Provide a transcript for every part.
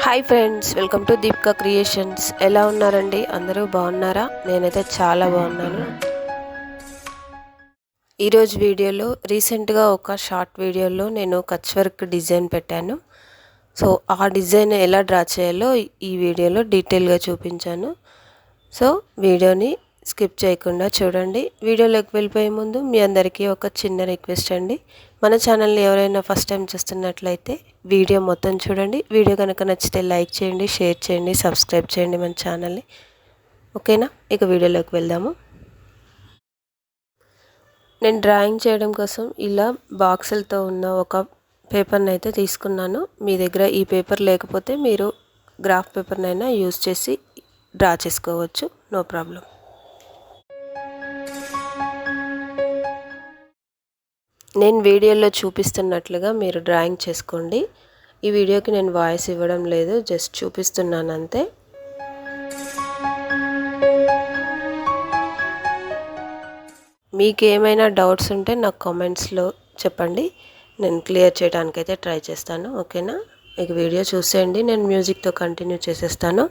Hi friends, welcome to Deepika creations. ఎలా ఉన్నారండి? అందరూ బాగున్నారా? నేనైతే చాలా బాగున్నాను. ఈరోజు వీడియోలో రీసెంట్గా ఒక షార్ట్ వీడియోలో నేను కచ్ వర్క్ డిజైన్ పెట్టాను. సో ఆ డిజైన్ ఎలా డ్రా చేయాలో ఈ వీడియోలో డీటెయిల్గా చూపించాను. సో వీడియోని స్కిప్ చేయకుండా చూడండి. వీడియోలోకి వెళ్ళిపోయే ముందు మీ అందరికీ ఒక చిన్న రిక్వెస్ట్ అండి. మన ఛానల్ని ఎవరైనా ఫస్ట్ టైం చూస్తున్నట్లయితే వీడియో మొత్తం చూడండి. వీడియో కనుక నచ్చితే లైక్ చేయండి, షేర్ చేయండి, సబ్స్క్రైబ్ చేయండి మన ఛానల్ని. ఓకేనా? ఇక వీడియోలోకి వెళ్దాము. నేను డ్రాయింగ్ చేయడం కోసం ఇలా బాక్సులతో ఉన్న ఒక పేపర్ని అయితే తీసుకున్నాను. మీ దగ్గర ఈ పేపర్ లేకపోతే మీరు గ్రాఫ్ పేపర్నైనా యూజ్ చేసి డ్రా చేసుకోవచ్చు, నో ప్రాబ్లం. నేను వీడియోలో చూపిస్తున్నట్లుగా మీరు డ్రాయింగ్ చేసుకోండి. ఈ వీడియోకి నేను వాయిస్ ఇవ్వడం లేదు, జస్ట్ చూపిస్తున్నాను అంతే. మీకు ఏమైనా డౌట్స్ ఉంటే నాకు కామెంట్స్లో చెప్పండి, నేను క్లియర్ చేయడానికైతే ట్రై చేస్తాను. ఓకేనా? ఇక వీడియో చూసేయండి, నేను మ్యూజిక్తో కంటిన్యూ చేసేస్తాను.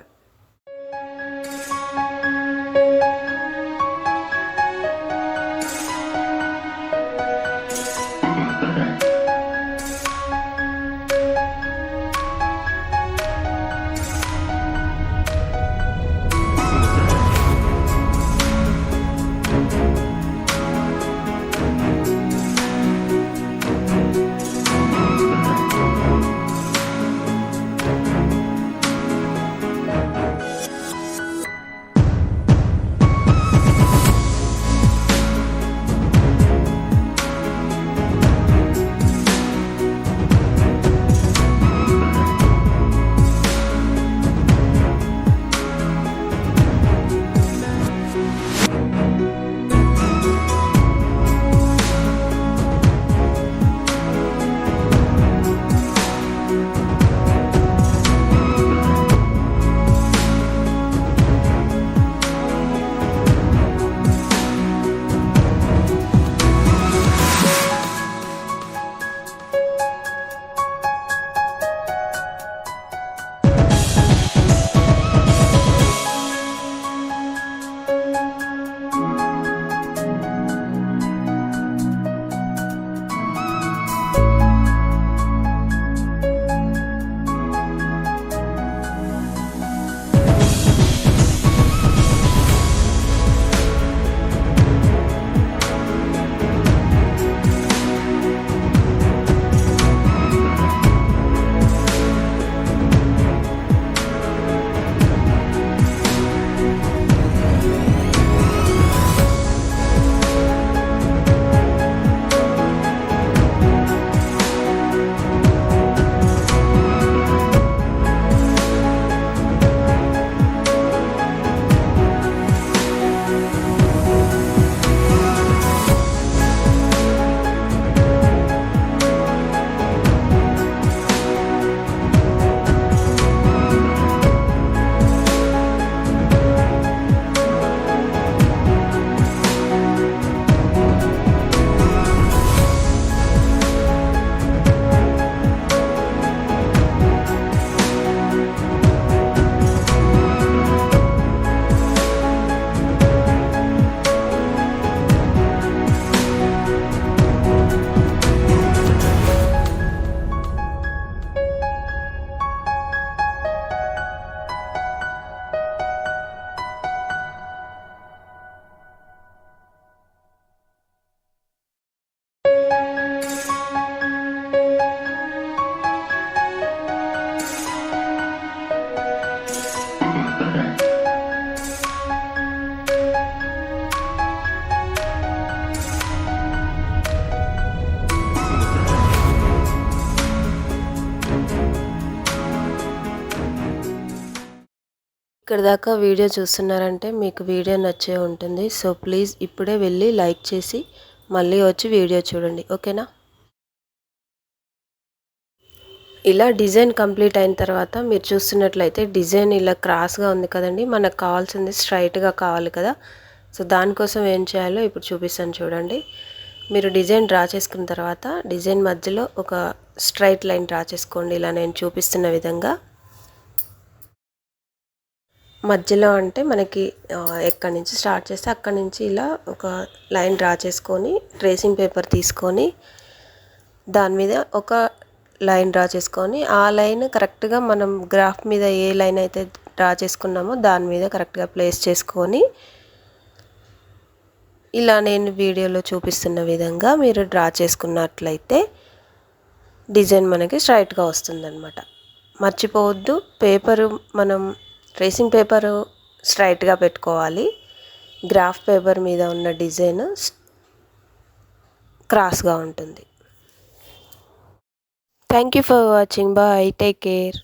ఇక్కడ దాకా వీడియో చూస్తున్నారంటే మీకు వీడియో నచ్చే ఉంటుంది. సో ప్లీజ్ ఇప్పుడే వెళ్ళి లైక్ చేసి మళ్ళీ వచ్చి వీడియో చూడండి. ఓకేనా? ఇలా డిజైన్ కంప్లీట్ అయిన తర్వాత మీరు చూస్తున్నట్లయితే డిజైన్ ఇలా క్రాస్గా ఉంది కదండి. మనకు కావాల్సింది స్ట్రైట్గా కావాలి కదా. సో దానికోసం ఏం చేయాలో ఇప్పుడు చూపిస్తాను చూడండి. మీరు డిజైన్ డ్రా చేసుకున్న తర్వాత డిజైన్ మధ్యలో ఒక స్ట్రైట్ లైన్ డ్రా చేసుకోండి, ఇలా నేను చూపిస్తున్న విధంగా. మధ్యలో అంటే మనకి ఎక్కడి నుంచి స్టార్ట్ చేస్తే అక్కడి నుంచి ఇలా ఒక లైన్ డ్రా చేసుకొని ట్రేసింగ్ పేపర్ తీసుకొని దాని మీద ఒక లైన్ డ్రా చేసుకొని ఆ లైన్ కరెక్ట్గా మనం గ్రాఫ్ మీద ఏ లైన్ అయితే డ్రా చేసుకున్నామో దాని మీద కరెక్ట్గా ప్లేస్ చేసుకొని ఇలా నేను వీడియోలో చూపిస్తున్న విధంగా మీరు డ్రా చేసుకున్నట్లయితే డిజైన్ మనకి స్ట్రైట్గా వస్తుందన్నమాట. మర్చిపోవద్దు, పేపరు మనం ట్రేసింగ్ పేపరు స్ట్రైట్గా పెట్టుకోవాలి. గ్రాఫ్ పేపర్ మీద ఉన్న డిజైన్ క్రాస్గా ఉంటుంది. Thank you for watching. Bye, take care.